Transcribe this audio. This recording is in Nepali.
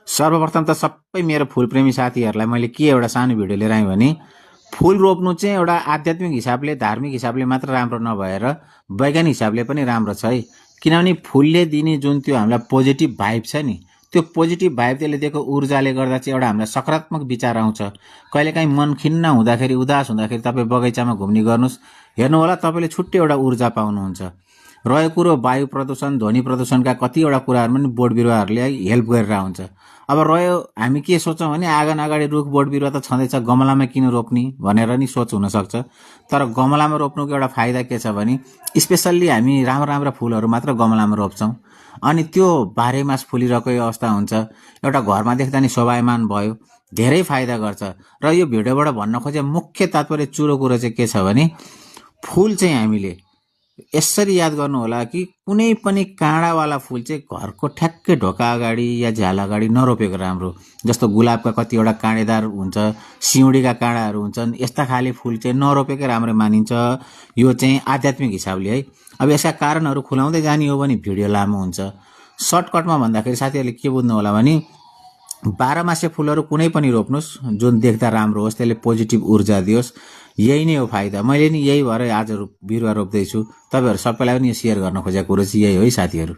सर्वप्रथम त सबै मेरो फुलप्रेमी साथीहरूलाई मैले के एउटा सानो भिडियो लिएर आएँ भने फुल रोप्नु चाहिँ एउटा आध्यात्मिक हिसाबले धार्मिक हिसाबले मात्र राम्रो नभएर वैज्ञानिक हिसाबले पनि राम्रो छ है। किनभने फुलले दिने जुन त्यो हामीलाई पोजिटिभ भाइब छ नि, त्यो पोजिटिभ भाइब त्यसले दिएको ऊर्जाले गर्दा चाहिँ एउटा हामीलाई सकारात्मक विचार आउँछ। कहिलेकाहीँ मन खिन्न हुँदाखेरि उदास हुँदाखेरि तपाईँ बगैँचामा घुम्ने गर्नुहोस्, हेर्नु होला तपाईँले छुट्टै एउटा ऊर्जा पाउनुहुन्छ। रहेको कुरो वायु प्रदूषण ध्वनि प्रदूषणका कतिवटा कुराहरू पनि बोट बिरुवाहरूले हेल्प गरेर हुन्छ। अब रह्यो हामी के सोच्छौँ भने आँगन अगाडि रुख बोट बिरुवा त छँदैछ, गमलामा किन रोप्ने भनेर नि सोच हुनसक्छ। तर गमलामा रोप्नुको एउटा फाइदा के छ भने स्पेसल्ली हामी राम्रो राम्रो फुलहरू मात्र गमलामा रोप्छौँ अनि त्यो बाह्रैमास फुलिरहेको अवस्था हुन्छ। एउटा घरमा देख्दा नि शोभायमान भयो, धेरै फाइदा गर्छ। र यो भिडियोबाट भन्न खोजे मुख्य तात्पर्य चुरो कुरो चाहिँ के छ भने फुल चाहिँ हामीले यसरी याद गर्नु होला कि कुनै पनि काँडावाला फुल चाहिँ घरको ठ्याक्कै ढोका अगाडि या झ्याल अगाडि नरोपेको राम्रो। जस्तो गुलाबका कतिवटा काँडेदार हुन्छ, सिउँडीका काँडाहरू हुन्छन्, यस्ता खाले फुल चाहिँ नरोपेकै राम्रो मानिन्छ। यो चाहिँ आध्यात्मिक हिसाबले है। अब यसका कारणहरू खुलाउँदै जाने हो भने भिडियो लामो हुन्छ। सर्टकटमा भन्दाखेरि साथीहरूले के बुझ्नु होला भने 12 मासे फुलहरू कुनै पनि रोप्नुहोस् जुन देख्दा राम्रो होस्, त्यसले पोजिटिभ ऊर्जा दियोस्, यही नै हो फाइदा। मैले नि यही भएर आज बिरुवा रोप्दैछु। तपाईँहरू सबैलाई पनि यो सेयर गर्न खोजेको कुरो चाहिँ यही हो है साथीहरू।